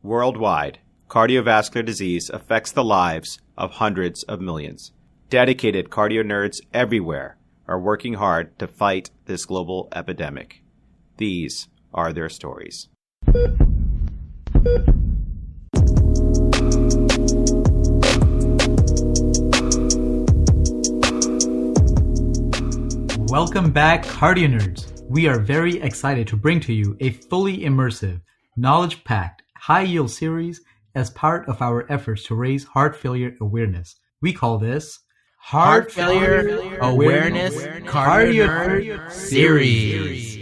Worldwide, cardiovascular disease affects the lives of hundreds of millions. Dedicated cardio nerds everywhere are working hard to fight this global epidemic. These are their stories. Welcome back, CardioNerds. We are very excited to bring to you a fully immersive, knowledge-packed, high-yield series as part of our efforts to raise heart failure awareness. We call this Heart Failure Awareness CardioNerds Series.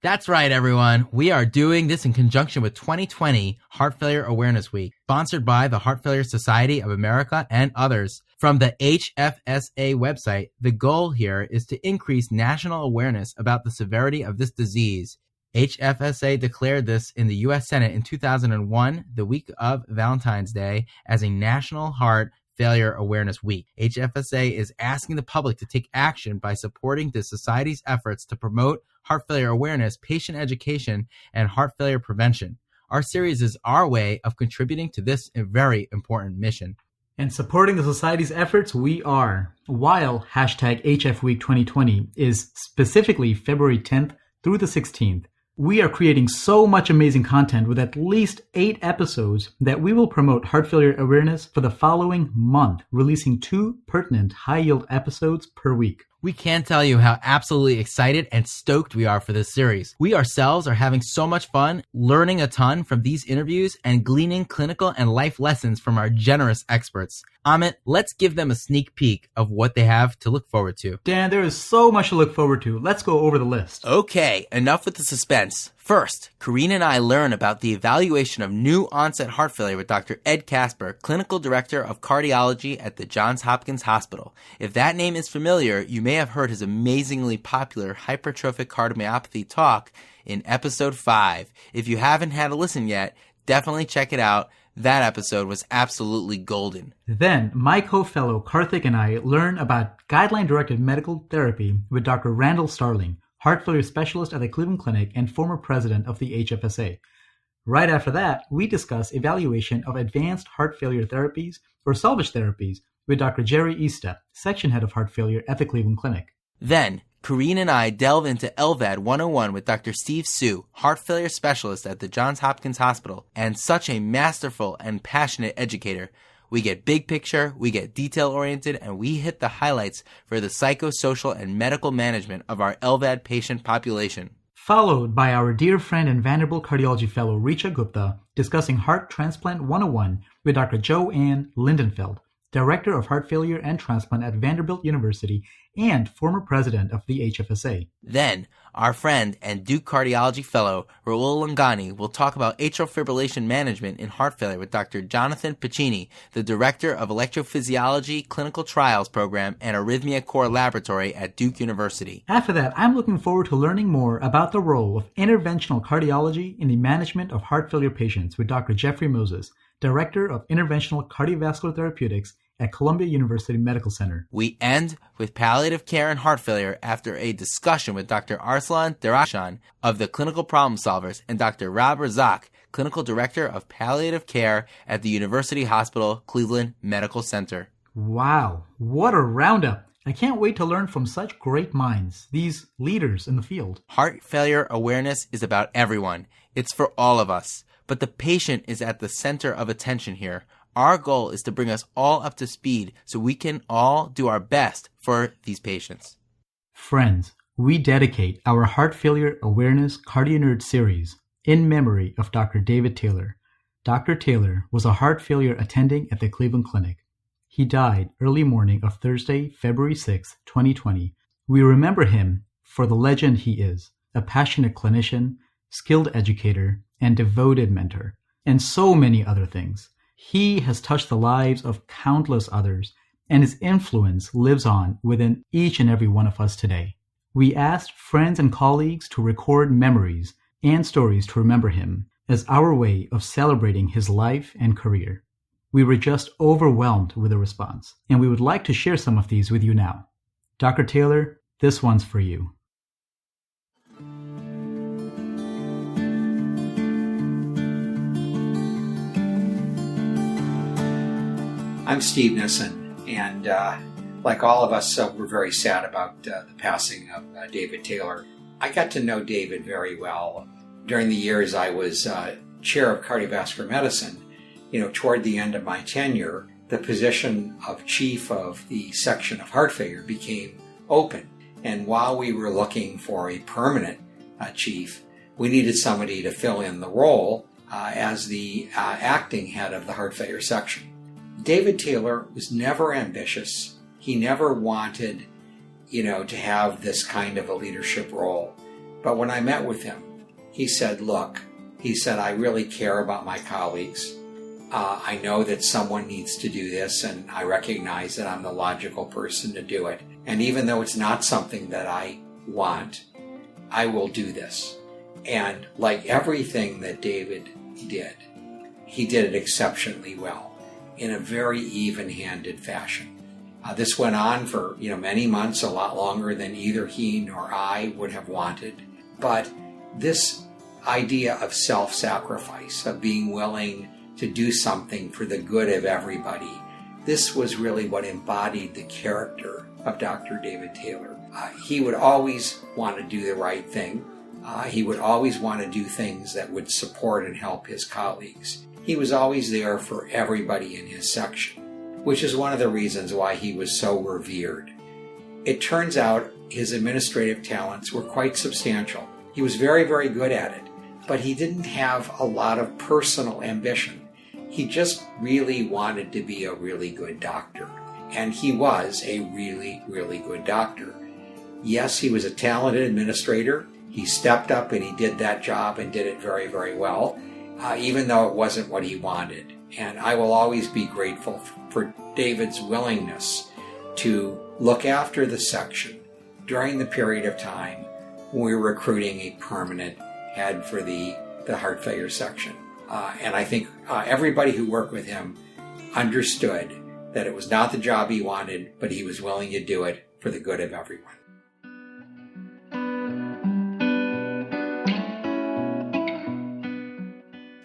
That's right, everyone. We are doing this in conjunction with 2020 Heart Failure Awareness Week, sponsored by the Heart Failure Society of America and others. From the HFSA website, the goal here is to increase national awareness about the severity of this disease. HFSA declared this in the U.S. Senate in 2001, the week of Valentine's Day, as a National Heart Failure Awareness Week. HFSA is asking the public to take action by supporting the society's efforts to promote heart failure awareness, patient education, and heart failure prevention. Our series is our way of contributing to this very important mission. And supporting the society's efforts, we are. While hashtag HFWeek 2020 is specifically February 10th through the 16th, we are creating so much amazing content with at least 8 episodes that we will promote heart failure awareness for the following month, releasing 2 pertinent high-yield episodes per week. We can't tell you how absolutely excited and stoked we are for this series. We ourselves are having so much fun, learning a ton from these interviews and gleaning clinical and life lessons from our generous experts. Amit, let's give them a sneak peek of what they have to look forward to. Dan, there is so much to look forward to. Let's go over the list. Okay, enough with the suspense. First, Karina and I learn about the evaluation of new onset heart failure with Dr. Ed Casper, Clinical Director of Cardiology at the Johns Hopkins Hospital. If that name is familiar, you may have heard his amazingly popular hypertrophic cardiomyopathy talk in episode 5. If you haven't had a listen yet, definitely check it out. That episode was absolutely golden. Then, my co-fellow Karthik and I learn about guideline-directed medical therapy with Dr. Randall Starling, heart failure specialist at the Cleveland Clinic and former president of the HFSA. Right after that, we discuss evaluation of advanced heart failure therapies or salvage therapies with Dr. Jerry Eastep, section head of heart failure at the Cleveland Clinic. Then, Karine and I delve into LVAD 101 with Dr. Steve Sue, heart failure specialist at the Johns Hopkins Hospital, and such a masterful and passionate educator. We get big picture, we get detail-oriented, and we hit the highlights for the psychosocial and medical management of our LVAD patient population. Followed by our dear friend and Vanderbilt cardiology fellow Richa Gupta discussing Heart Transplant 101 with Dr. Joanne Lindenfeld, Director of Heart Failure and Transplant at Vanderbilt University and former president of the HFSA. Then, our friend and Duke Cardiology Fellow, Raul Langani, will talk about atrial fibrillation management in heart failure with Dr. Jonathan Piccini, the Director of Electrophysiology Clinical Trials Program and Arrhythmia Core Laboratory at Duke University. After that, I'm looking forward to learning more about the role of interventional cardiology in the management of heart failure patients with Dr. Jeffrey Moses, Director of Interventional Cardiovascular Therapeutics at Columbia University Medical Center. We end with palliative care and heart failure after a discussion with Dr. Arslan Darashan of the Clinical Problem Solvers and Dr. Rob Razak, Clinical Director of Palliative Care at the University Hospital Cleveland Medical Center. Wow, what a roundup! I can't wait to learn from such great minds, these leaders in the field. Heart failure awareness is about everyone. It's for all of us. But the patient is at the center of attention here. Our goal is to bring us all up to speed so we can all do our best for these patients. Friends, we dedicate our Heart Failure Awareness CardioNerds series in memory of Dr. David Taylor. Dr. Taylor was a heart failure attending at the Cleveland Clinic. He died early morning of Thursday, February 6, 2020. We remember him for the legend he is, a passionate clinician, skilled educator, and devoted mentor, and so many other things. He has touched the lives of countless others, and his influence lives on within each and every one of us today. We asked friends and colleagues to record memories and stories to remember him as our way of celebrating his life and career. We were just overwhelmed with the response, and we would like to share some of these with you now. Dr. Taylor, this one's for you. I'm Steve Nissen, and like all of us, we're very sad about the passing of David Taylor. I got to know David very well. During the years I was chair of cardiovascular medicine, toward the end of my tenure, the position of chief of the section of heart failure became open. And while we were looking for a permanent chief, we needed somebody to fill in the role as the acting head of the heart failure section. David Taylor was never ambitious. He never wanted, to have this kind of a leadership role. But when I met with him, he said, I really care about my colleagues. I know that someone needs to do this, and I recognize that I'm the logical person to do it. And even though it's not something that I want, I will do this. And like everything that David did, he did it exceptionally well in a very even-handed fashion. This went on for many months, a lot longer than either he nor I would have wanted. But this idea of self-sacrifice, of being willing to do something for the good of everybody, this was really what embodied the character of Dr. David Taylor. He would always want to do the right thing. He would always want to do things that would support and help his colleagues. He was always there for everybody in his section, which is one of the reasons why he was so revered. It turns out his administrative talents were quite substantial. He was very, very good at it, but he didn't have a lot of personal ambition. He just really wanted to be a really good doctor, and he was a really, really good doctor. Yes, he was a talented administrator. He stepped up and he did that job and did it very, very well, even though it wasn't what he wanted. And I will always be grateful for David's willingness to look after the section during the period of time when we were recruiting a permanent head for the heart failure section. And I think everybody who worked with him understood that it was not the job he wanted, but he was willing to do it for the good of everyone.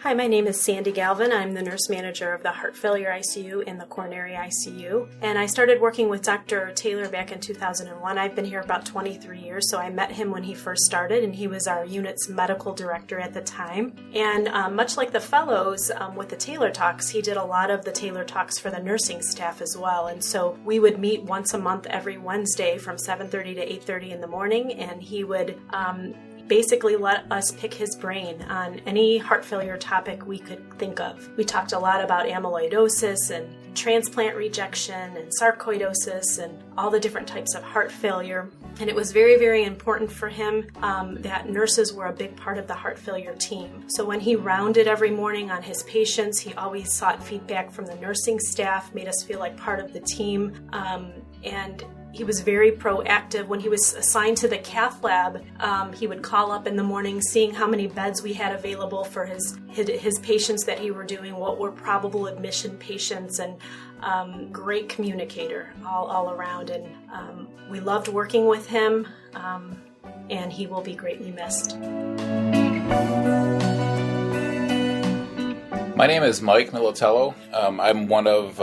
Hi, my name is Sandy Galvin. I'm the nurse manager of the heart failure ICU and the coronary ICU. And I started working with Dr. Taylor back in 2001. I've been here about 23 years, so I met him when he first started, and he was our unit's medical director at the time. And much like the fellows with the Taylor Talks, he did a lot of the Taylor Talks for the nursing staff as well. And so we would meet once a month every Wednesday from 7:30 to 8:30 in the morning, and he would basically let us pick his brain on any heart failure topic we could think of. We talked a lot about amyloidosis and transplant rejection and sarcoidosis and all the different types of heart failure. And it was very, very important for him that nurses were a big part of the heart failure team. So when he rounded every morning on his patients, he always sought feedback from the nursing staff, made us feel like part of the team, and he was very proactive. When he was assigned to the cath lab, he would call up in the morning, seeing how many beds we had available for his patients that he were doing, what were probable admission patients, and great communicator all around. And we loved working with him, and he will be greatly missed. My name is Mike Militello. I'm one of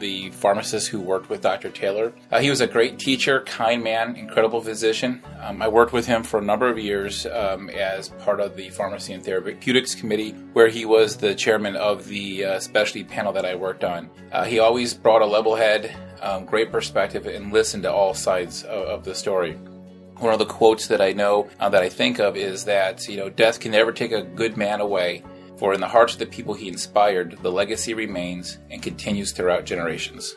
the pharmacists who worked with Dr. Taylor. He was a great teacher, kind man, incredible physician. I worked with him for a number of years as part of the Pharmacy and Therapeutics Committee, where he was the chairman of the specialty panel that I worked on. He always brought a level head, great perspective, and listened to all sides of the story. One of the quotes that I know that I think of is that, death can never take a good man away, for in the hearts of the people he inspired, the legacy remains and continues throughout generations.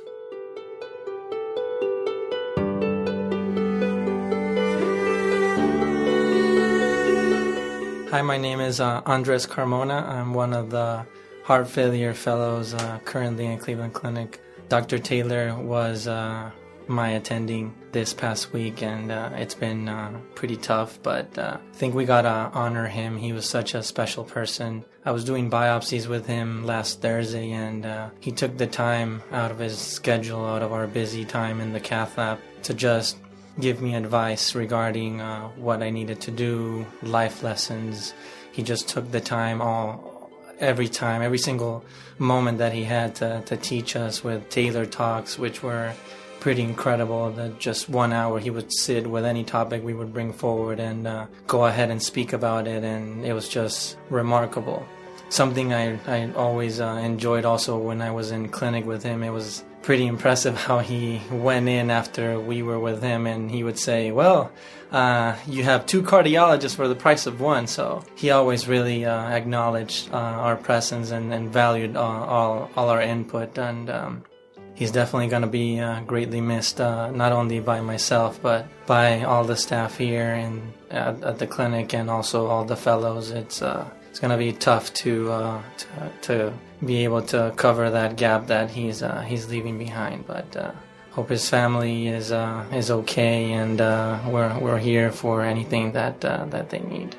Hi, my name is Andres Carmona. I'm one of the heart failure fellows currently in Cleveland Clinic. Dr. Taylor was my attending this past week, and it's been pretty tough, but I think we gotta honor him. He was such a special person. I was doing biopsies with him last Thursday, and he took the time out of his schedule, out of our busy time in the cath lab, to just give me advice regarding what I needed to do, life lessons. He just took the time every time, every single moment that he had to teach us with Taylor Talks, which were pretty incredible. That just 1 hour he would sit with any topic we would bring forward and go ahead and speak about it, and it was just remarkable. Something I always enjoyed also when I was in clinic with him. It was pretty impressive how he went in after we were with him, and he would say, well, you have 2 cardiologists for the price of 1. So he always really acknowledged our presence and valued all our input, and he's definitely going to be greatly missed, not only by myself, but by all the staff here and at the clinic, and also all the fellows. It's going to be tough to be able to cover that gap that he's leaving behind. But hope his family is okay, and we're here for anything that they need.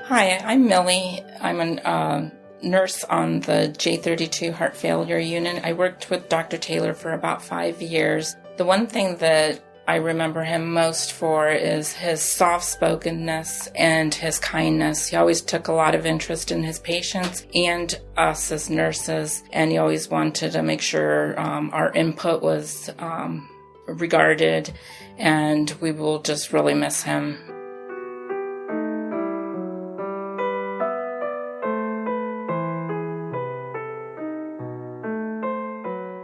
Hi, I'm Millie. I'm a nurse on the J32 Heart Failure Unit. I worked with Dr. Taylor for about 5 years. The one thing that I remember him most for is his soft-spokenness and his kindness. He always took a lot of interest in his patients and us as nurses, and he always wanted to make sure our input was regarded, and we will just really miss him.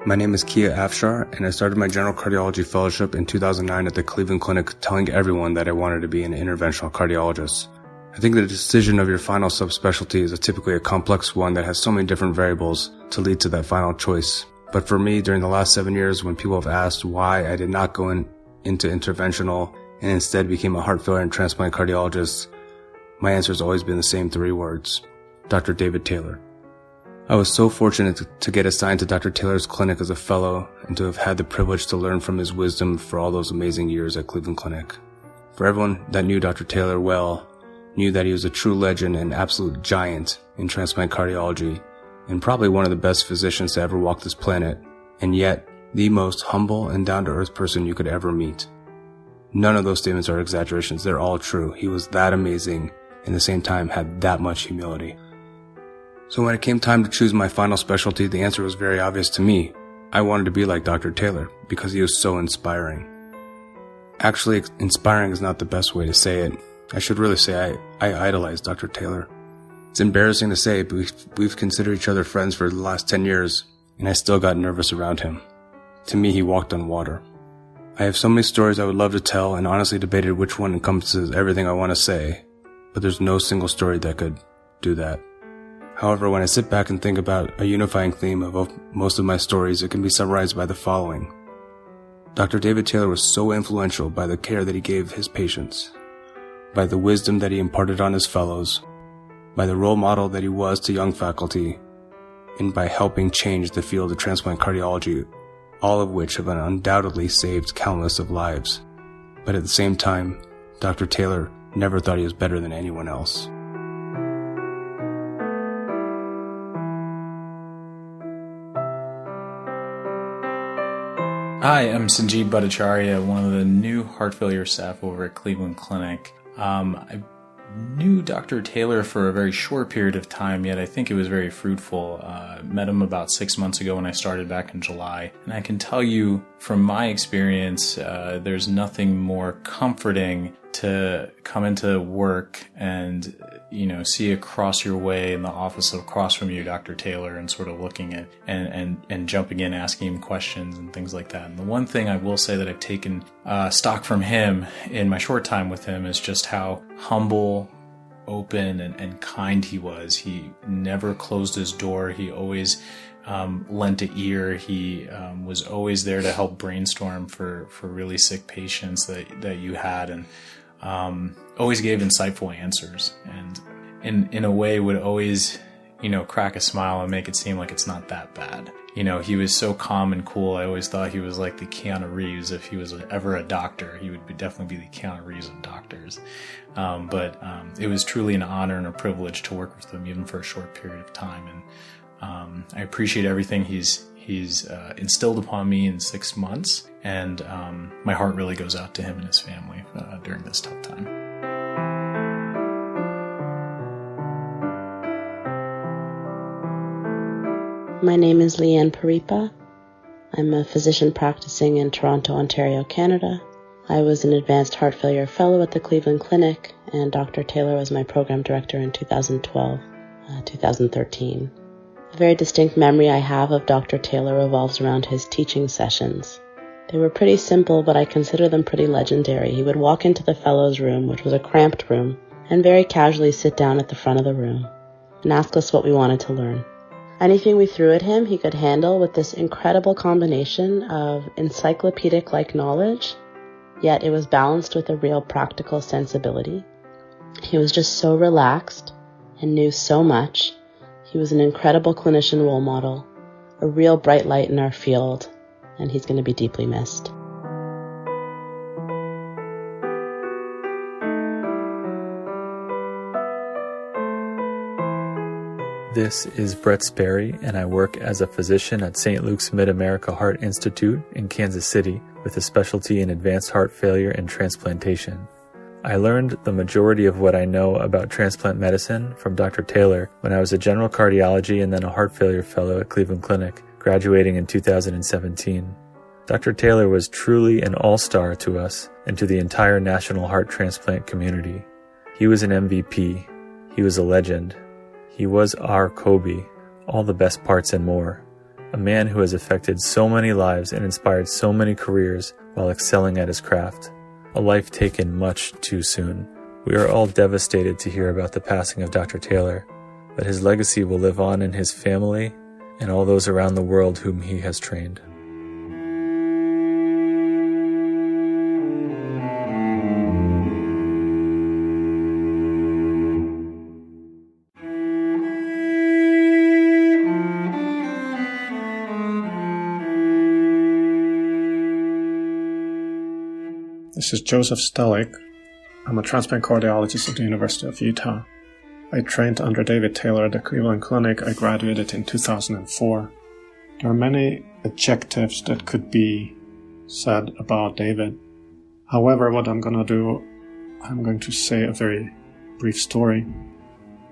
My name is Kia Afshar, and I started my general cardiology fellowship in 2009 at the Cleveland Clinic, telling everyone that I wanted to be an interventional cardiologist. I think the decision of your final subspecialty is typically a complex one that has so many different variables to lead to that final choice. But for me, during the last 7 years, when people have asked why I did not go into interventional and instead became a heart failure and transplant cardiologist, my answer has always been the same 3 words: Dr. David Taylor. I was so fortunate to get assigned to Dr. Taylor's clinic as a fellow and to have had the privilege to learn from his wisdom for all those amazing years at Cleveland Clinic. For everyone that knew Dr. Taylor well, knew that he was a true legend and absolute giant in transplant cardiology, and probably one of the best physicians to ever walk this planet, and yet the most humble and down-to-earth person you could ever meet. None of those statements are exaggerations. They're all true. He was that amazing, and at the same time had that much humility. So when it came time to choose my final specialty, the answer was very obvious to me. I wanted to be like Dr. Taylor because he was so inspiring. Actually, inspiring is not the best way to say it. I should really say I idolize Dr. Taylor. It's embarrassing to say, but we've considered each other friends for the last 10 years, and I still got nervous around him. To me, he walked on water. I have so many stories I would love to tell, and honestly debated which one encompasses everything I want to say, but there's no single story that could do that. However, when I sit back and think about a unifying theme of most of my stories, it can be summarized by the following. Dr. David Taylor was so influential by the care that he gave his patients, by the wisdom that he imparted on his fellows, by the role model that he was to young faculty, and by helping change the field of transplant cardiology, all of which have undoubtedly saved countless of lives. But at the same time, Dr. Taylor never thought he was better than anyone else. Hi, I'm Sanjeev Bhattacharya, one of the new heart failure staff over at Cleveland Clinic. I knew Dr. Taylor for a very short period of time, yet I think it was very fruitful. Met him about 6 months ago when I started back in July. And I can tell you from my experience, there's nothing more comforting to come into work and, see across your way in the office across from you, Dr. Taylor, and sort of looking at and jumping in, asking him questions and things like that. And the one thing I will say that I've taken stock from him in my short time with him is just how humble, open, and kind he was. He never closed his door. He always lent an ear. He was always there to help brainstorm for really sick patients that you had, and always gave insightful answers, and in a way would always, crack a smile and make it seem like it's not that bad. He was so calm and cool. I always thought he was like the Keanu Reeves. If he was ever a doctor, he would definitely be the Keanu Reeves of doctors. But it was truly an honor and a privilege to work with him, even for a short period of time. I appreciate everything he's instilled upon me in 6 months, and my heart really goes out to him and his family during this tough time. My name is Leanne Paripa. I'm a physician practicing in Toronto, Ontario, Canada. I was an advanced heart failure fellow at the Cleveland Clinic, and Dr. Taylor was my program director in 2012, 2013. A very distinct memory I have of Dr. Taylor revolves around his teaching sessions. They were pretty simple, but I consider them pretty legendary. He would walk into the fellows' room, which was a cramped room, and very casually sit down at the front of the room and ask us what we wanted to learn. Anything we threw at him, he could handle with this incredible combination of encyclopedic-like knowledge, yet it was balanced with a real practical sensibility. He was just so relaxed and knew so much. He was an incredible clinician role model, a real bright light in our field, and he's going to be deeply missed. This is Brett Sperry, and I work as a physician at St. Luke's Mid-America Heart Institute in Kansas City with a specialty in advanced heart failure and transplantation. I learned the majority of what I know about transplant medicine from Dr. Taylor when I was a general cardiology and then a heart failure fellow at Cleveland Clinic, graduating in 2017. Dr. Taylor was truly an all-star to us and to the entire national heart transplant community. He was an MVP. He was a legend. He was our Kobe, all the best parts and more. A man who has affected so many lives and inspired so many careers while excelling at his craft. A life taken much too soon. We are all devastated to hear about the passing of Dr. Taylor, but his legacy will live on in his family and all those around the world whom he has trained. This is Joseph Stellick. I'm a transplant cardiologist at the University of Utah. I trained under David Taylor at the Cleveland Clinic. I graduated in 2004. There are many adjectives that could be said about David. However, what I'm going to do, I'm going to say a very brief story.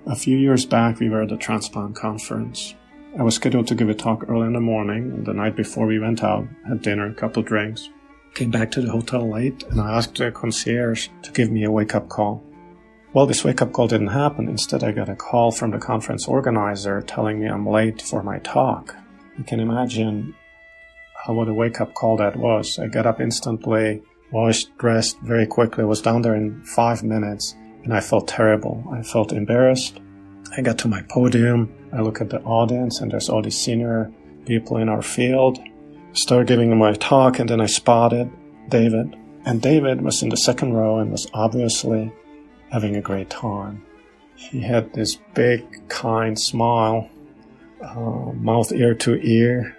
A few years back, we were at a transplant conference. I was scheduled to give a talk early in the morning, and the night before we went out, had dinner, a couple drinks. Came back to the hotel late, and I asked the concierge to give me a wake-up call. Well, this wake-up call didn't happen. Instead, I got a call from the conference organizer telling me I'm late for my talk. You can imagine what a wake-up call that was. I got up instantly, washed, dressed very quickly, was down there in 5 minutes, and I felt terrible. I felt embarrassed. I got to my podium. I look at the audience, and there's all these senior people in our field. Started giving my talk, and then I spotted David. And David was in the second row and was obviously having a great time. He had this big, kind smile, mouth ear to ear,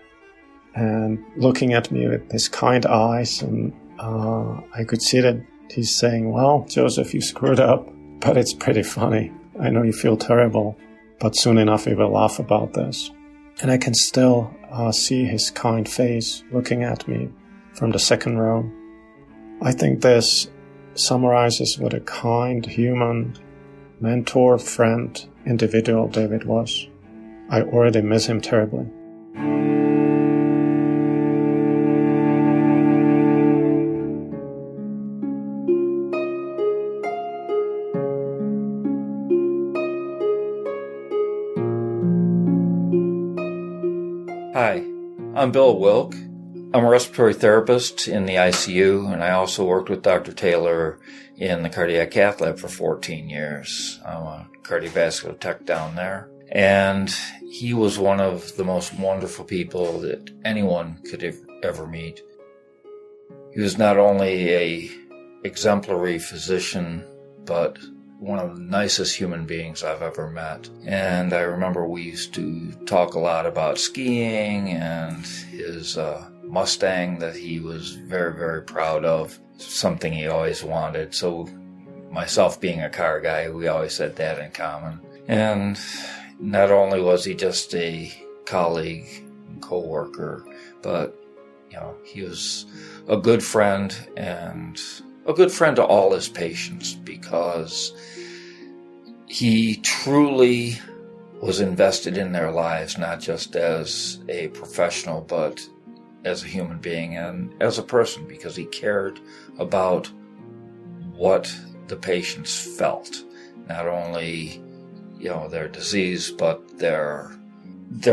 and looking at me with his kind eyes. And I could see that he's saying, well, Joseph, you screwed up, but it's pretty funny. I know you feel terrible, but soon enough we will laugh about this. And I can still see his kind face looking at me from the second row. I think this summarizes what a kind, human, mentor, friend, individual David was. I already miss him terribly. Hi, I'm Bill Wilk. I'm a respiratory therapist in the ICU, and I also worked with Dr. Taylor in the cardiac cath lab for 14 years. I'm a cardiovascular tech down there, and he was one of the most wonderful people that anyone could ever meet. He was not only a exemplary physician, but one of the nicest human beings I've ever met. And I remember we used to talk a lot about skiing and his Mustang that he was very, very proud of, something he always wanted. So myself being a car guy, we always had that in common. And not only was he just a colleague and co-worker, but he was a good friend, and a good friend to all his patients, because he truly was invested in their lives, not just as a professional, but as a human being and as a person, because he cared about what the patients felt, not only their disease, but their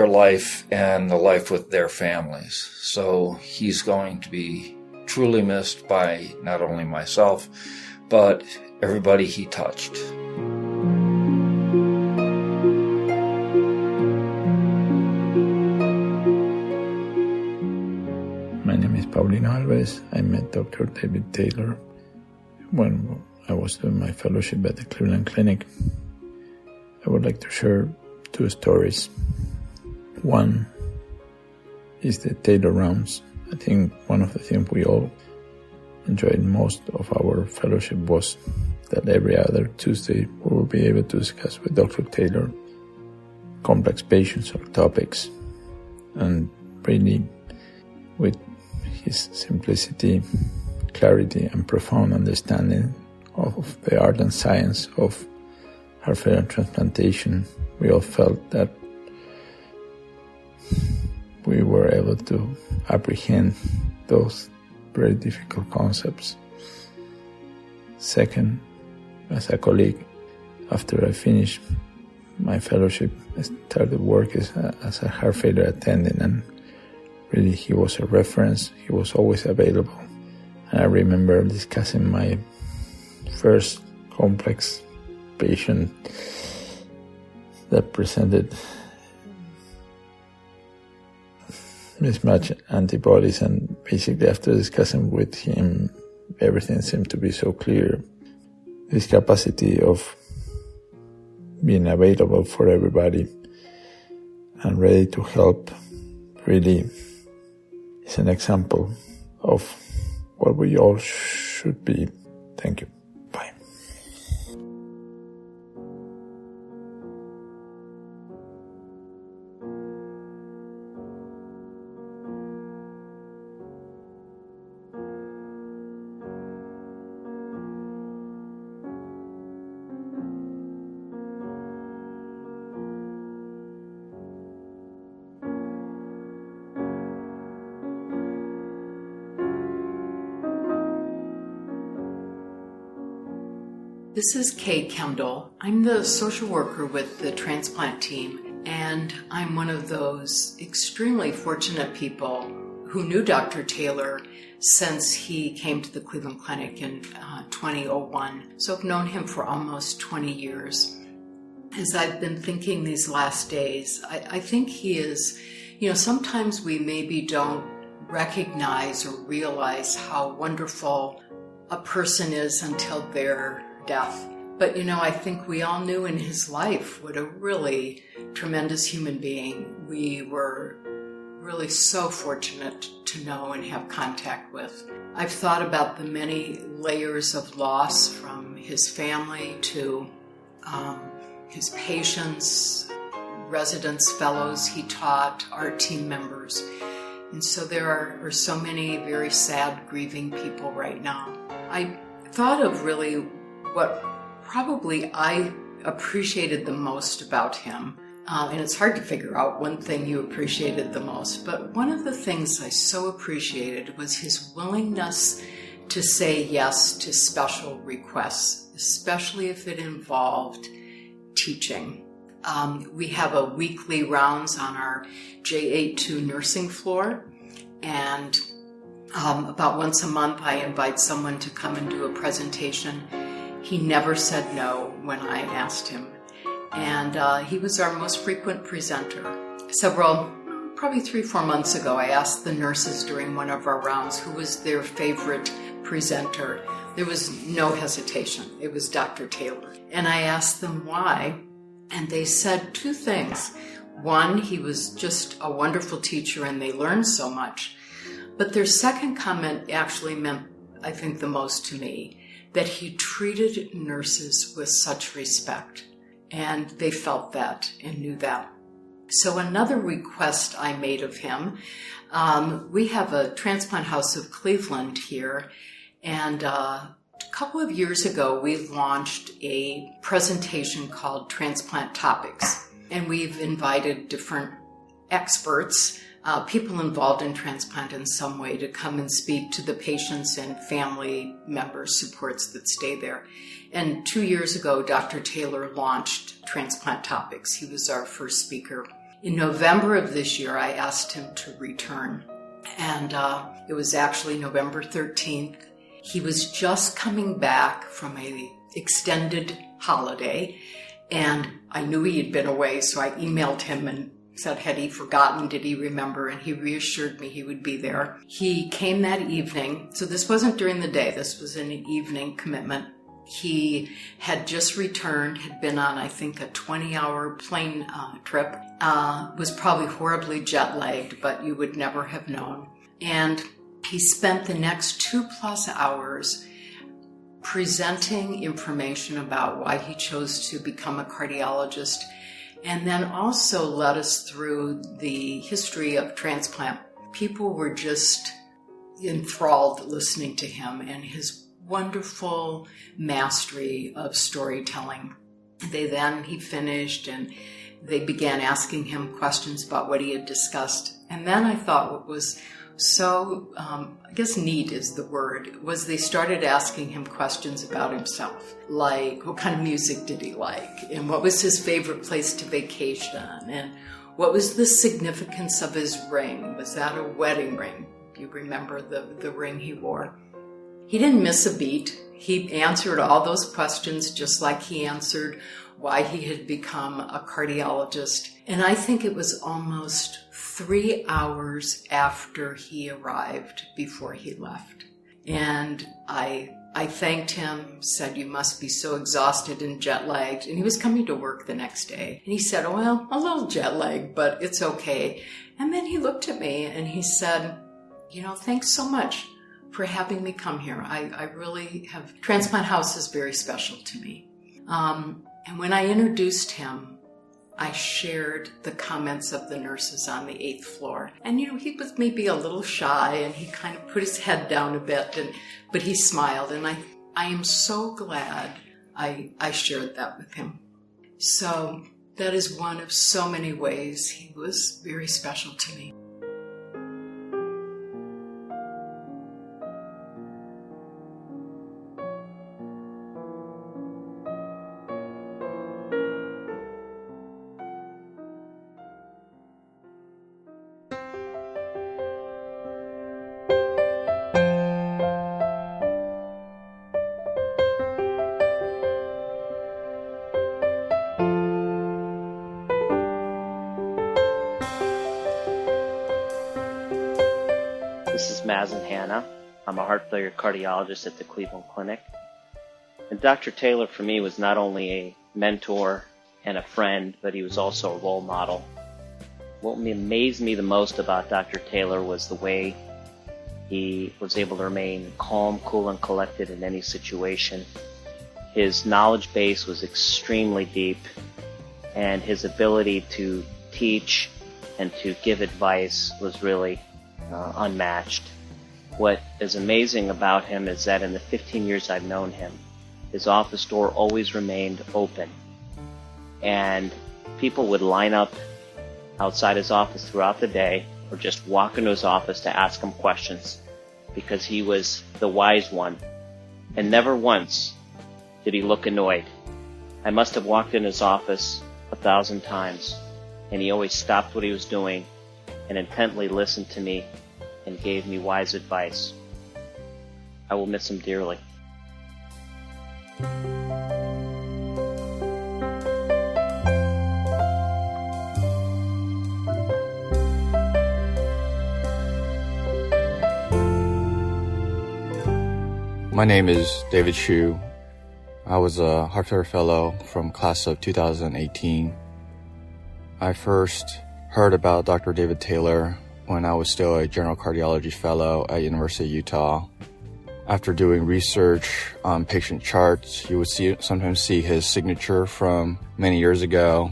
life and the life with their families. So he's going to be truly missed by not only myself, but everybody he touched. My name is Paulino Alves. I met Dr. David Taylor when I was doing my fellowship at the Cleveland Clinic. I would like to share 2 stories. One is the Taylor rounds. I think one of the things we all enjoyed most of our fellowship was that every other Tuesday we will be able to discuss with Dr. Taylor complex patients or topics, and really with his simplicity, clarity, and profound understanding of the art and science of heart failure and transplantation, we all felt that we were able to apprehend those very difficult concepts. Second, as a colleague, after I finished my fellowship, I started work as a heart failure attendant, and really he was a reference. He was always available. And I remember discussing my first complex patient that presented mismatched antibodies, and basically after discussing with him, everything seemed to be so clear. This capacity of being available for everybody and ready to help really is an example of what we all should be. Thank you. Bye. This is Kay Kendall. I'm the social worker with the transplant team, and I'm one of those extremely fortunate people who knew Dr. Taylor since he came to the Cleveland Clinic in 2001. So I've known him for almost 20 years. As I've been thinking these last days, I think he is, sometimes we maybe don't recognize or realize how wonderful a person is until their death. But I think we all knew in his life what a really tremendous human being we were really so fortunate to know and have contact with. I've thought about the many layers of loss, from his family to his patients, residents, fellows he taught, our team members. And so there are so many very sad, grieving people right now. I thought of really what probably I appreciated the most about him. And it's hard to figure out one thing you appreciated the most, but one of the things I so appreciated was his willingness to say yes to special requests, especially if it involved teaching. We have a weekly rounds on our J82 nursing floor, and about once a month I invite someone to come and do a presentation. He never said no when I asked him. And he was our most frequent presenter. Probably 3-4 months ago, I asked the nurses during one of our rounds who was their favorite presenter. There was no hesitation. It was Dr. Taylor. And I asked them why, and they said 2 things. One, he was just a wonderful teacher and they learned so much. But their second comment actually meant, I think, the most to me, that he treated nurses with such respect. And they felt that and knew that. So another request I made of him, we have a transplant house of Cleveland here, and a couple of years ago we launched a presentation called Transplant Topics, and we've invited different experts, people involved in transplant in some way, to come and speak to the patients and family members, supports that stay there. And 2 years ago, Dr. Taylor launched Transplant Topics. He was our first speaker. In November of this year, I asked him to return, and it was actually November 13th. He was just coming back from an extended holiday, and I knew he had been away, so I emailed him and said, had he forgotten, did he remember? And he reassured me he would be there. He came that evening, so this wasn't during the day, this was an evening commitment. He had just returned, had been on, I think, a 20-hour plane trip, was probably horribly jet-lagged, but you would never have known. And he spent the next 2+ hours presenting information about why he chose to become a cardiologist, and then also led us through the history of transplant. People were just enthralled listening to him and his wonderful mastery of storytelling. He finished, and they began asking him questions about what he had discussed. And then I thought what was so, I guess neat is the word, was they started asking him questions about himself, like what kind of music did he like, and what was his favorite place to vacation, and what was the significance of his ring? Was that a wedding ring? You remember the ring he wore? He didn't miss a beat. He answered all those questions just like he answered why he had become a cardiologist. And I think it was almost 3 hours after he arrived before he left. And I thanked him, said, you must be so exhausted and jet-lagged. And he was coming to work the next day. And he said, oh, well, a little jet-lagged, but it's okay. And then he looked at me and he said, thanks so much for having me come here. I really have, Transplant House is very special to me. And when I introduced him, I shared the comments of the nurses on the 8th floor. And, he was maybe a little shy and he kind of put his head down a bit, but he smiled. And I am so glad I shared that with him. So that is one of so many ways he was very special to me. This is Mazen Hanna. I'm a heart failure cardiologist at the Cleveland Clinic. And Dr. Taylor for me was not only a mentor and a friend, but he was also a role model. What amazed me the most about Dr. Taylor was the way he was able to remain calm, cool, and collected in any situation. His knowledge base was extremely deep, and his ability to teach and to give advice was really unmatched. What is amazing about him is that in the 15 years I've known him, his office door always remained open, and people would line up outside his office throughout the day or just walk into his office to ask him questions, because he was the wise one, and never once did he look annoyed. I must have walked in his office 1,000 times, and he always stopped what he was doing and intently listened to me and gave me wise advice. I will miss him dearly. My name is David Hsu. I was a heart failure fellow from class of 2018. I first heard about Dr. David Taylor when I was still a general cardiology fellow at University of Utah. After doing research on patient charts, you would sometimes see his signature from many years ago.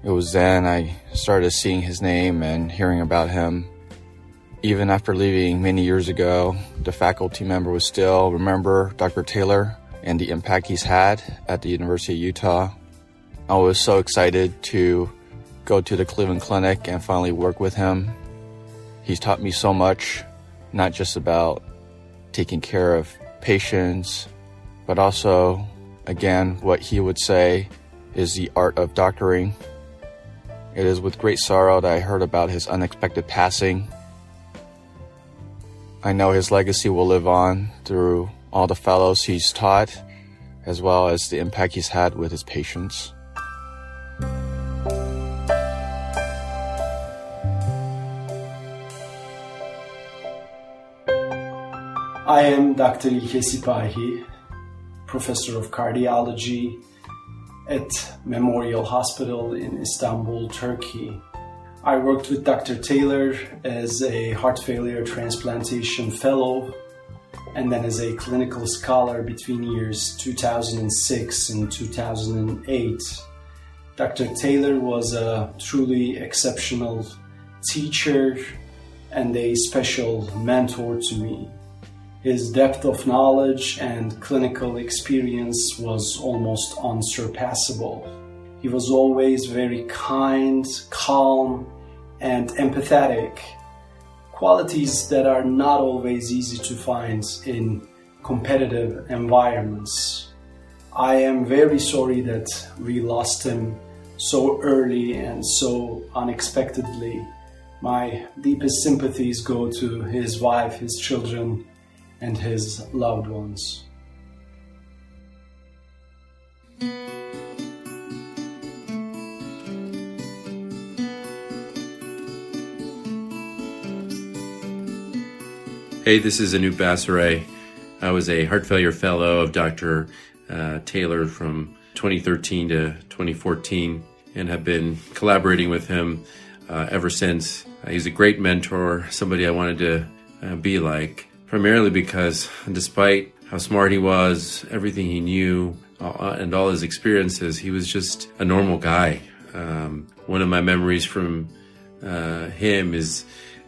It was then I started seeing his name and hearing about him. Even after leaving many years ago, the faculty member would still remember Dr. Taylor and the impact he's had at the University of Utah. I was so excited to go to the Cleveland Clinic and finally work with him. He's taught me so much, not just about taking care of patients, but also, again, what he would say is the art of doctoring. It is with great sorrow that I heard about his unexpected passing. I know his legacy will live on through all the fellows he's taught, as well as the impact he's had with his patients. I am Dr. İlke Sipahi, Professor of Cardiology at Memorial Hospital in Istanbul, Turkey. I worked with Dr. Taylor as a heart failure transplantation fellow and then as a clinical scholar between years 2006 and 2008. Dr. Taylor was a truly exceptional teacher and a special mentor to me. His depth of knowledge and clinical experience was almost unsurpassable. He was always very kind, calm, and empathetic, qualities that are not always easy to find in competitive environments. I am very sorry that we lost him so early and so unexpectedly. My deepest sympathies go to his wife, his children, and his loved ones. Hey, this is Anoop Basaray. I was a heart failure fellow of Dr. Taylor from 2013 to 2014 and have been collaborating with him ever since. He's a great mentor, somebody I wanted to be like. Primarily because despite how smart he was, everything he knew, and all his experiences, he was just a normal guy. One of my memories from him is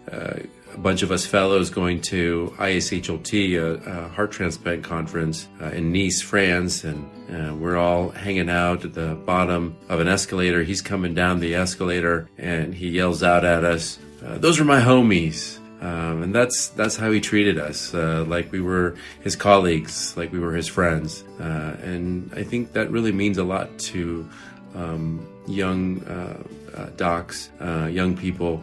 a bunch of us fellows going to ISHLT, a heart transplant conference in Nice, France, and we're all hanging out at the bottom of an escalator. He's coming down the escalator and he yells out at us, "Those are my homies." And that's how he treated us, like we were his colleagues, like we were his friends. And I think that really means a lot to young docs, young people,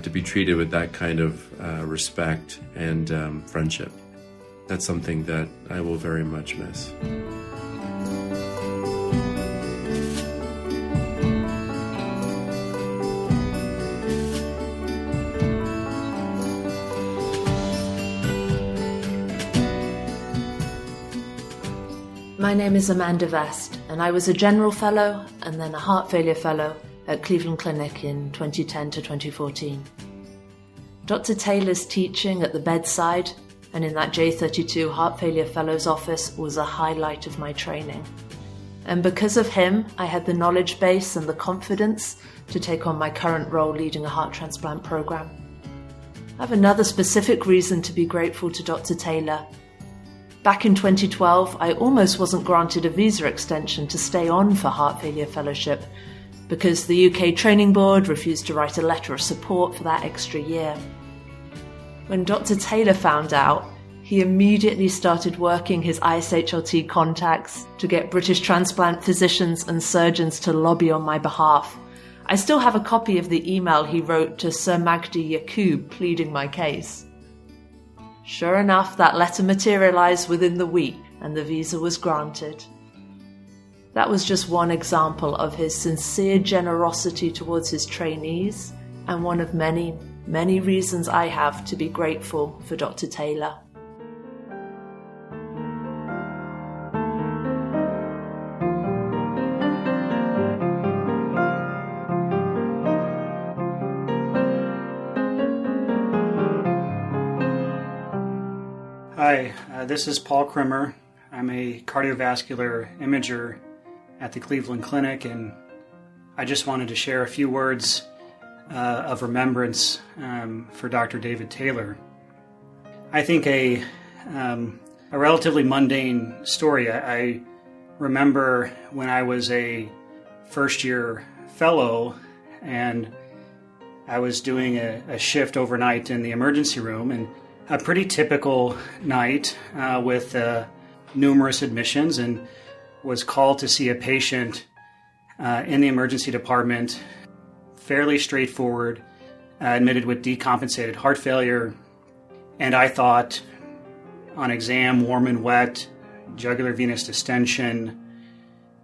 to be treated with that kind of respect and friendship. That's something that I will very much miss. My name is Amanda Vest, and I was a general fellow and then a heart failure fellow at Cleveland Clinic in 2010 to 2014. Dr. Taylor's teaching at the bedside and in that J32 heart failure fellow's office was a highlight of my training. And because of him, I had the knowledge base and the confidence to take on my current role leading a heart transplant program. I have another specific reason to be grateful to Dr. Taylor. Back in 2012, I almost wasn't granted a visa extension to stay on for Heart Failure Fellowship because the UK Training Board refused to write a letter of support for that extra year. When Dr. Taylor found out, he immediately started working his ISHLT contacts to get British transplant physicians and surgeons to lobby on my behalf. I still have a copy of the email he wrote to Sir Magdi Yaqub pleading my case. Sure enough, that letter materialized within the week and the visa was granted. That was just one example of his sincere generosity towards his trainees and one of many, many reasons I have to be grateful for Dr. Taylor. Hi, this is Paul Krimmer. I'm a cardiovascular imager at the Cleveland Clinic, and I just wanted to share a few words of remembrance for Dr. David Taylor. I think a relatively mundane story. I remember when I was a first-year fellow and I was doing a shift overnight in the emergency room, and a pretty typical night with numerous admissions, and was called to see a patient in the emergency department, fairly straightforward, admitted with decompensated heart failure. And I thought on exam, warm and wet, jugular venous distension,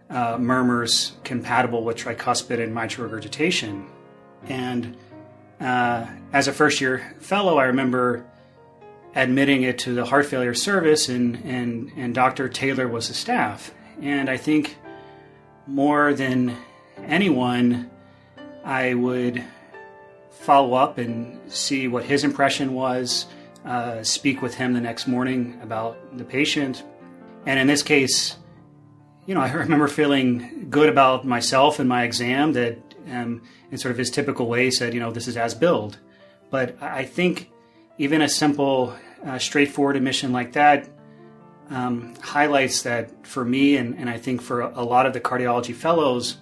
murmurs compatible with tricuspid and mitral regurgitation. And as a first-year fellow, I remember admitting it to the heart failure service, and Dr. Taylor was the staff. And I think more than anyone, I would follow up and see what his impression was, speak with him the next morning about the patient. And in this case, I remember feeling good about myself and my exam, that in sort of his typical way said, this is as billed. But I think even a simple, straightforward admission like that highlights that for me, and I think for a lot of the cardiology fellows,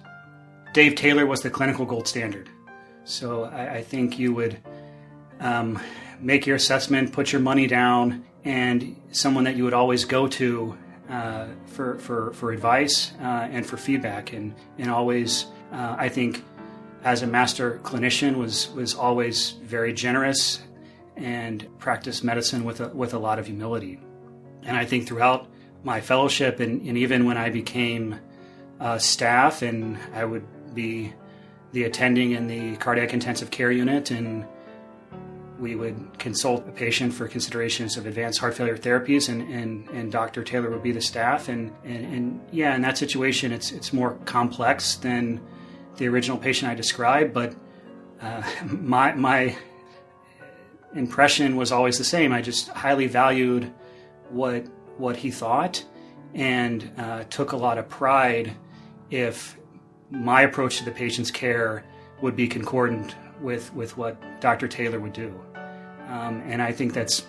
Dave Taylor was the clinical gold standard. So I think you would make your assessment, put your money down, and someone that you would always go to for advice and for feedback, and always, I think, as a master clinician, was always very generous and practiced medicine with a lot of humility. And I think throughout my fellowship, and even when I became staff, and I would be the attending in the cardiac intensive care unit, and we would consult a patient for considerations of advanced heart failure therapies, and Dr. Taylor would be the staff. And in that situation, it's more complex than the original patient I described, but my impression was always the same. I just highly valued what he thought, and took a lot of pride if my approach to the patient's care would be concordant with what Dr. Taylor would do. And I think that's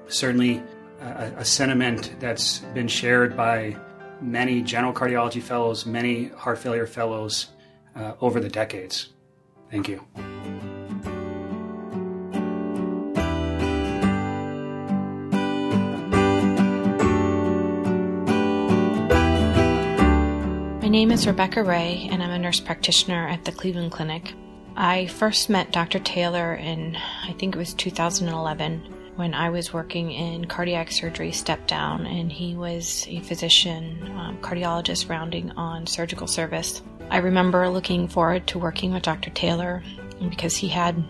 certainly a sentiment that's been shared by many general cardiology fellows, many heart failure fellows over the decades. Thank you. My name is Rebecca Ray, and I'm a nurse practitioner at the Cleveland Clinic. I first met Dr. Taylor in, I think it was 2011, when I was working in cardiac surgery step down, and he was a physician, cardiologist rounding on surgical service. I remember looking forward to working with Dr. Taylor because he had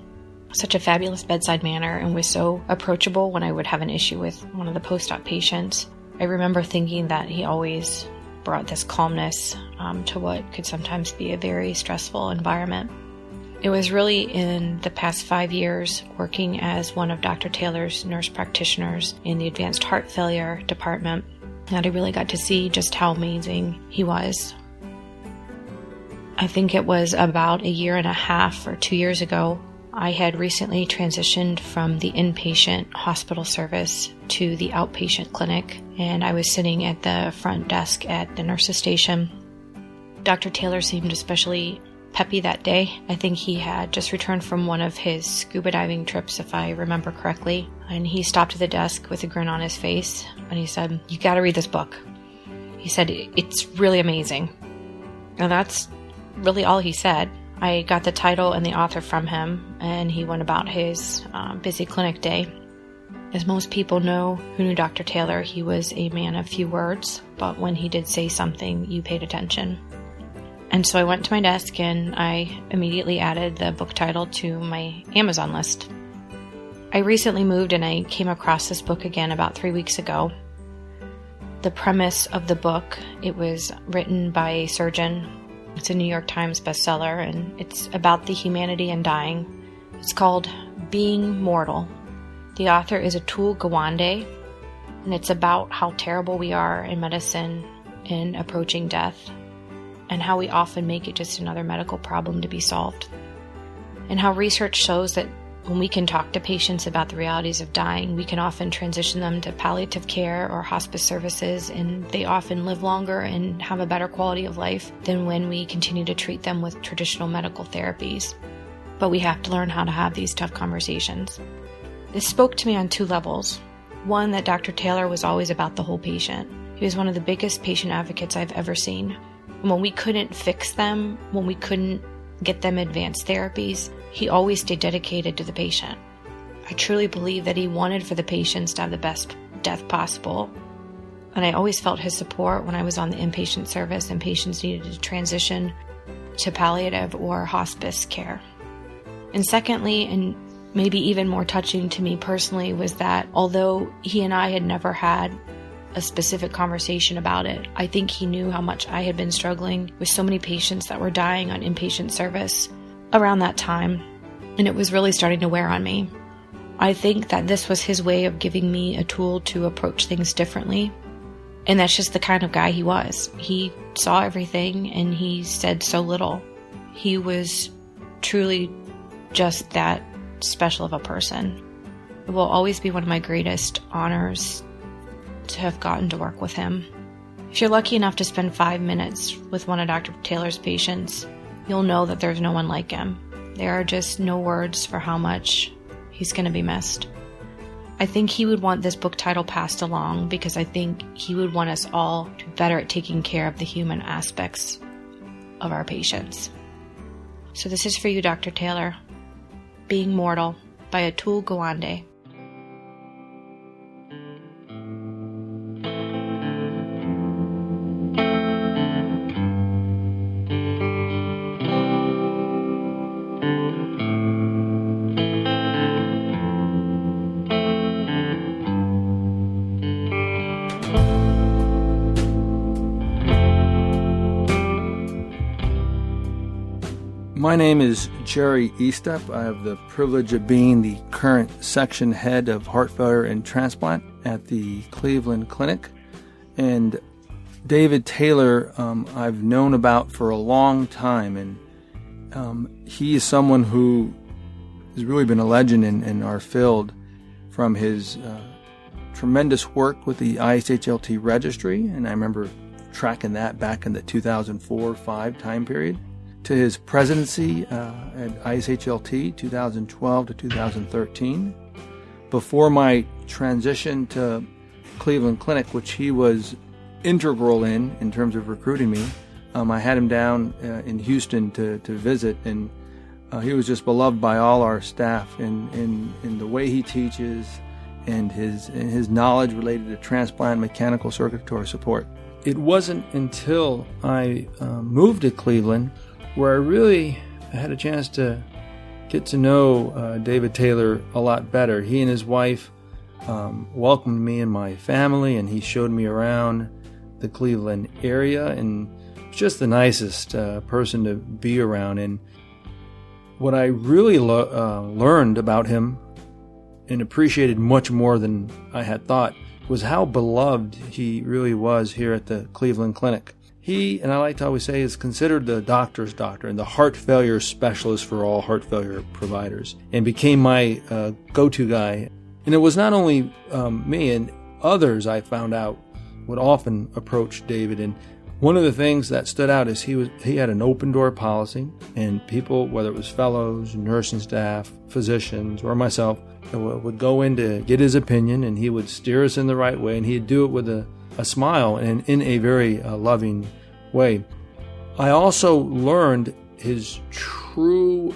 such a fabulous bedside manner and was so approachable when I would have an issue with one of the post-op patients. I remember thinking that he always brought this calmness to what could sometimes be a very stressful environment. It was really in the past 5 years working as one of Dr. Taylor's nurse practitioners in the advanced heart failure department that I really got to see just how amazing he was. I think it was about 1.5 years or 2 years ago, I had recently transitioned from the inpatient hospital service to the outpatient clinic, and I was sitting at the front desk at the nurse's station. Dr. Taylor seemed especially peppy that day. I think he had just returned from one of his scuba diving trips, if I remember correctly, and he stopped at the desk with a grin on his face, and he said, "You got to read this book." He said, "It's really amazing." Now that's really all he said. I got the title and the author from him, and he went about his busy clinic day. As most people know who knew Dr. Taylor, he was a man of few words, but when he did say something, you paid attention. And so I went to my desk and I immediately added the book title to my Amazon list. I recently moved and I came across this book again about 3 weeks ago. The premise of the book, it was written by a surgeon. It's a New York Times bestseller, and it's about the humanity in dying. It's called Being Mortal. The author is Atul Gawande, and it's about how terrible we are in medicine in approaching death. and how we often make it just another medical problem to be solved. And how research shows that when we can talk to patients about the realities of dying, we can often transition them to palliative care or hospice services, and they often live longer and have a better quality of life than when we continue to treat them with traditional medical therapies. But we have to learn how to have these tough conversations. This spoke to me on two levels. One, that Dr. Taylor was always about the whole patient. He was one of the biggest patient advocates I've ever seen. And when we couldn't fix them, when we couldn't get them advanced therapies, he always stayed dedicated to the patient. I truly believe that he wanted for the patients to have the best death possible. And I always felt his support when I was on the inpatient service and patients needed to transition to palliative or hospice care. And secondly, and maybe even more touching to me personally, was that although he and I had never had a specific conversation about it, I think he knew how much I had been struggling with so many patients that were dying on inpatient service around that time, and it was really starting to wear on me. I think that this was his way of giving me a tool to approach things differently, and that's just the kind of guy he was. He saw everything, and he said so little. He was truly just that special of a person. It will always be one of my greatest honors to have gotten to work with him. If you're lucky enough to spend 5 minutes with one of Dr. Taylor's patients, you'll know that there's no one like him. There are just no words for how much he's going to be missed. I think he would want this book title passed along because I think he would want us all to be better at taking care of the human aspects of our patients. So this is for you, Dr. Taylor. Being Mortal by Atul Gawande. My name is Jerry Eastep. I have the privilege of being the current section head of heart failure and transplant at the Cleveland Clinic. And David Taylor, I've known about for a long time, and he is someone who has really been a legend in our field, from his tremendous work with the ISHLT registry, and I remember tracking that back in the 2004-05 time period, to his presidency at ISHLT 2012 to 2013. Before my transition to Cleveland Clinic, which he was integral in terms of recruiting me, I had him down in Houston to visit, and he was just beloved by all our staff in the way he teaches and his knowledge related to transplant mechanical circulatory support. It wasn't until I moved to Cleveland where I really had a chance to get to know David Taylor a lot better. He and his wife welcomed me and my family, and he showed me around the Cleveland area, and was just the nicest person to be around. And what I really learned about him and appreciated much more than I had thought was how beloved he really was here at the Cleveland Clinic. He, and I like to always say, is considered the doctor's doctor and the heart failure specialist for all heart failure providers, and became my go-to guy. And it was not only me, and others I found out would often approach David. And one of the things that stood out is he had an open door policy, and people, whether it was fellows, nursing staff, physicians, or myself, would go in to get his opinion, and he would steer us in the right way, and he'd do it with a smile and in a very loving way. I also learned his true,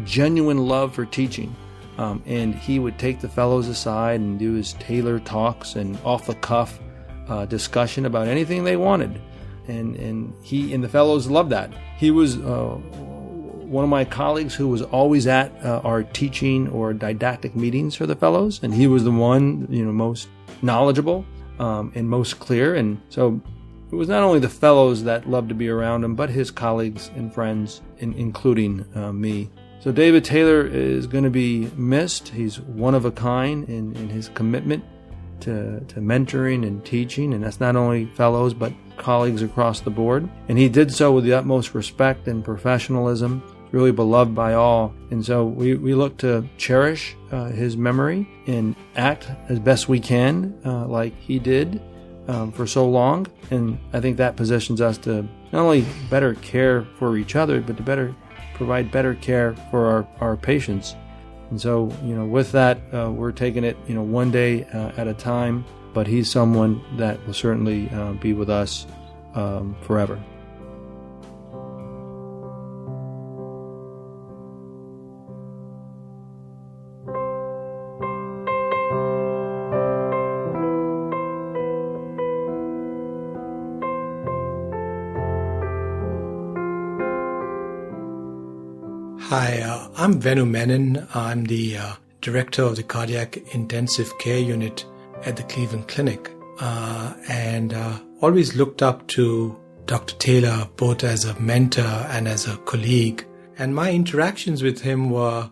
genuine love for teaching. And he would take the fellows aside and do his Taylor talks and off-the-cuff discussion about anything they wanted. And he and the fellows loved that. He was one of my colleagues who was always at our teaching or didactic meetings for the fellows, and he was the one, most knowledgeable and most clear. And so it was not only the fellows that loved to be around him, but his colleagues and friends, including me. So David Taylor is going to be missed. He's one of a kind in his commitment to mentoring and teaching, and that's not only fellows, but colleagues across the board. And he did so with the utmost respect and professionalism, really beloved by all. And so we look to cherish his memory and act as best we can like he did for so long. And I think that positions us to not only better care for each other, but to provide better care for our patients. And so, with that, we're taking it, one day at a time, but he's someone that will certainly be with us forever. Hi, I'm Venu Menon. I'm the director of the Cardiac Intensive Care Unit at the Cleveland Clinic, and always looked up to Dr. Taylor both as a mentor and as a colleague. And my interactions with him were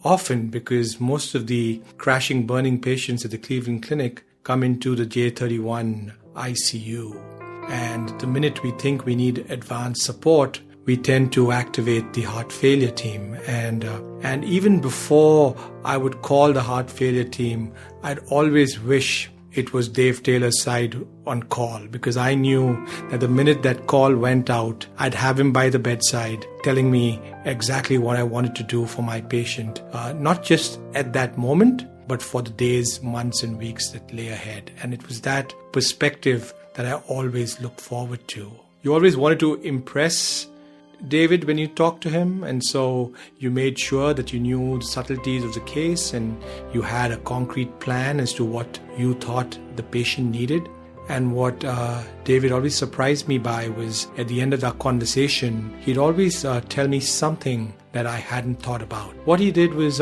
often because most of the crashing, burning patients at the Cleveland Clinic come into the J31 ICU. And the minute we think we need advanced support, we tend to activate the heart failure team. And even before I would call the heart failure team, I'd always wish it was Dave Taylor's side on call, because I knew that the minute that call went out, I'd have him by the bedside telling me exactly what I wanted to do for my patient, not just at that moment, but for the days, months, and weeks that lay ahead. And it was that perspective that I always looked forward to. You always wanted to impress David when you talked to him, and so you made sure that you knew the subtleties of the case and you had a concrete plan as to what you thought the patient needed. And what David always surprised me by was at the end of our conversation, he'd always tell me something that I hadn't thought about. What he did was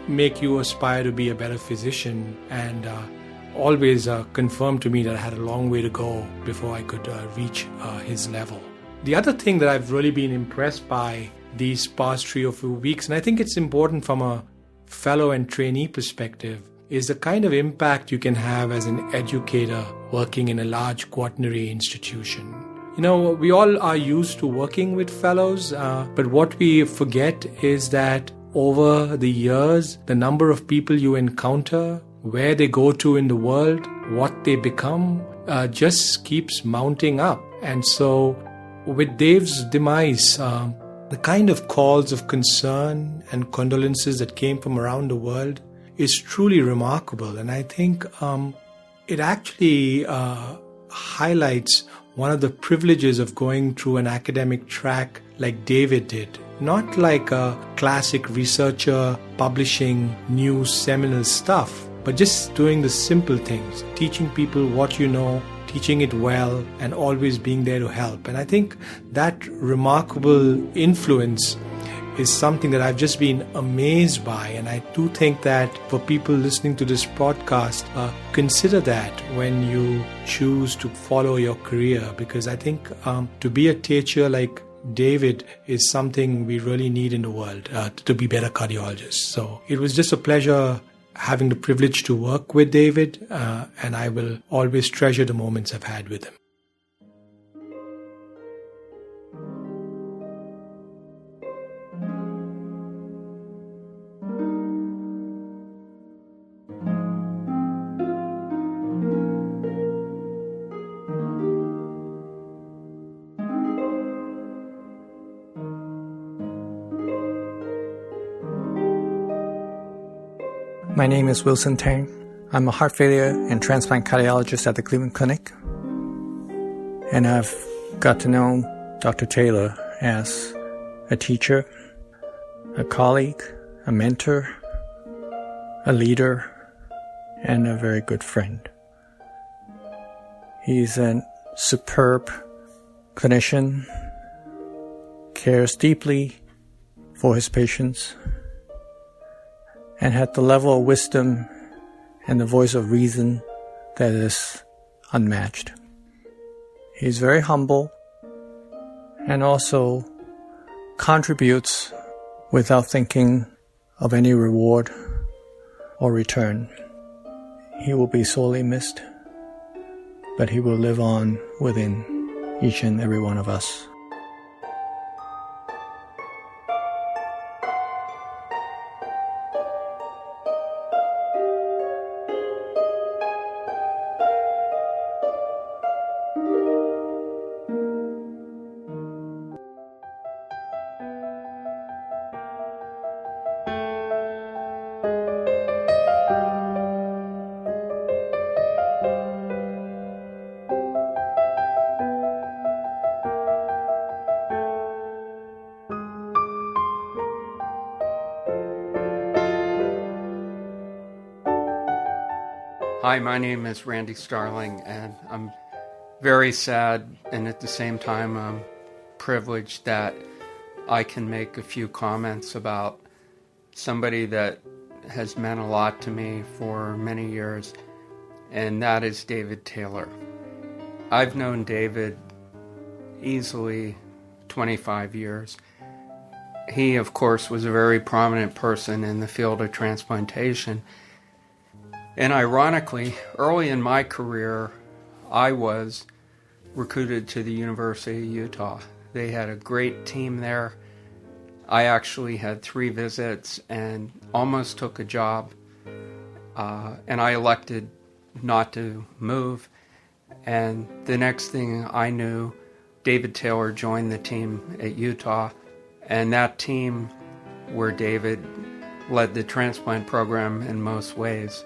make you aspire to be a better physician, and always confirmed to me that I had a long way to go before I could reach his level. The other thing that I've really been impressed by these past 3 or 4 weeks, and I think it's important from a fellow and trainee perspective, is the kind of impact you can have as an educator working in a large quaternary institution. We all are used to working with fellows, but what we forget is that over the years, the number of people you encounter, where they go to in the world, what they become, just keeps mounting up. And so with Dave's demise, the kind of calls of concern and condolences that came from around the world is truly remarkable. And I think it actually highlights one of the privileges of going through an academic track like David did. Not like a classic researcher publishing new seminal stuff, but just doing the simple things, teaching people what you know, teaching it well, and always being there to help. And I think that remarkable influence is something that I've just been amazed by. And I do think that for people listening to this podcast, consider that when you choose to follow your career, because I think to be a teacher like David is something we really need in the world to be better cardiologists. So it was just a pleasure having the privilege to work with David, and I will always treasure the moments I've had with him. My name is Wilson Tang. I'm a heart failure and transplant cardiologist at the Cleveland Clinic. And I've got to know Dr. Taylor as a teacher, a colleague, a mentor, a leader, and a very good friend. He's a superb clinician, cares deeply for his patients, and had the level of wisdom and the voice of reason that is unmatched. He's very humble and also contributes without thinking of any reward or return. He will be sorely missed, but he will live on within each and every one of us. Hi, my name is Randy Starling, and I'm very sad and at the same time I'm privileged that I can make a few comments about somebody that has meant a lot to me for many years, and that is David Taylor. I've known David easily 25 years. He, of course, was a very prominent person in the field of transplantation. And ironically, early in my career, I was recruited to the University of Utah. They had a great team there. I actually had 3 visits and almost took a job. And I elected not to move. And the next thing I knew, David Taylor joined the team at Utah. And that team, where David led the transplant program in most ways,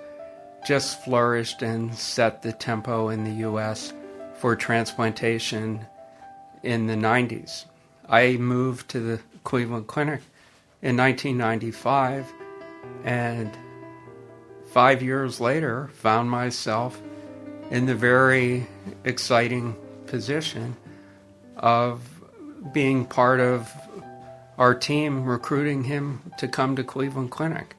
just flourished and set the tempo in the U.S. for transplantation in the 90s. I moved to the Cleveland Clinic in 1995, and 5 years later found myself in the very exciting position of being part of our team recruiting him to come to Cleveland Clinic.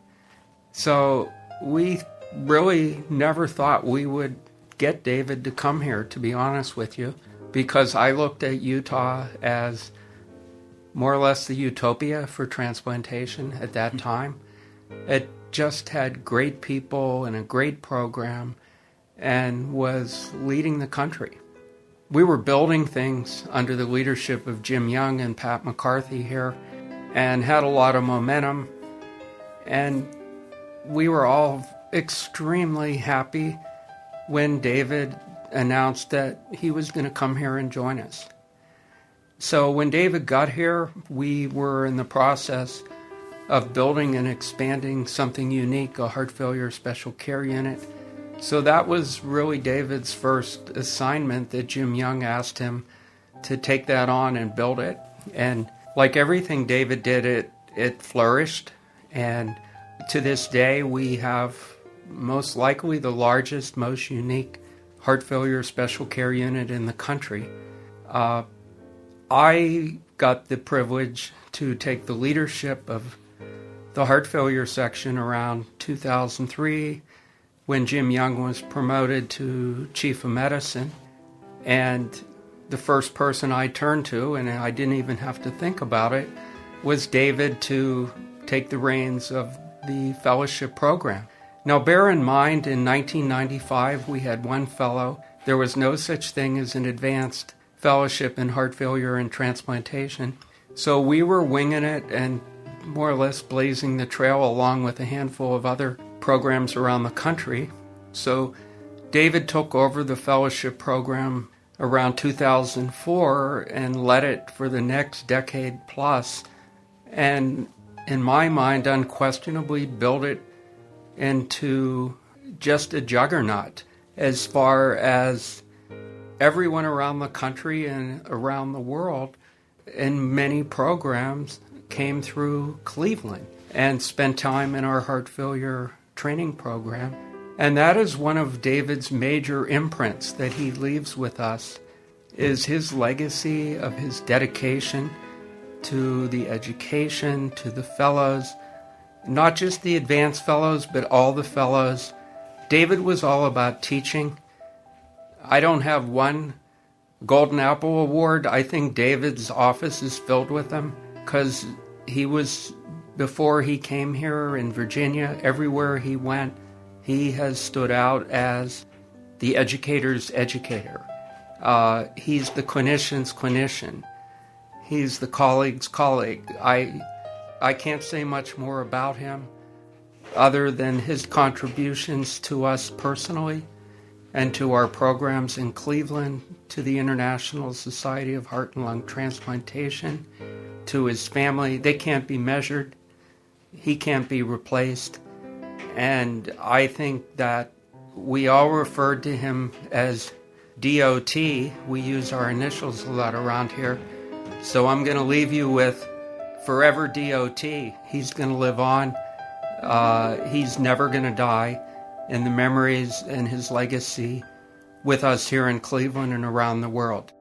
So we really never thought we would get David to come here, to be honest with you, because I looked at Utah as more or less the utopia for transplantation at that time. It just had great people and a great program and was leading the country. We were building things under the leadership of Jim Young and Pat McCarthy here and had a lot of momentum, and we were all extremely happy when David announced that he was going to come here and join us. So when David got here, we were in the process of building and expanding something unique, a heart failure special care unit. So that was really David's first assignment, that Jim Young asked him to take that on and build it. And like everything David did, it flourished. And to this day, we have most likely the largest, most unique heart failure special care unit in the country. I got the privilege to take the leadership of the heart failure section around 2003 when Jim Young was promoted to chief of medicine. And the first person I turned to, and I didn't even have to think about it, was David to take the reins of the fellowship program. Now, bear in mind, in 1995, we had 1 fellow. There was no such thing as an advanced fellowship in heart failure and transplantation. So we were winging it and more or less blazing the trail along with a handful of other programs around the country. So David took over the fellowship program around 2004 and led it for the next decade plus. And in my mind, unquestionably built it into just a juggernaut as far as everyone around the country and around the world in many programs came through Cleveland and spent time in our heart failure training program. And that is one of David's major imprints that he leaves with us, is his legacy of his dedication to the education, to the fellows, not just the advanced fellows, but all the fellows. David was all about teaching. I don't have one Golden Apple Award. I think David's office is filled with them because he was, before he came here in Virginia, everywhere he went, he has stood out as the educator's educator. He's the clinician's clinician. He's the colleague's colleague. I can't say much more about him other than his contributions to us personally and to our programs in Cleveland, to the International Society of Heart and Lung Transplantation, to his family. They can't be measured. He can't be replaced. And I think that we all referred to him as DOT. We use our initials a lot around here. So I'm going to leave you with forever DOT. He's going to live on. He's never going to die. And the memories and his legacy with us here in Cleveland and around the world.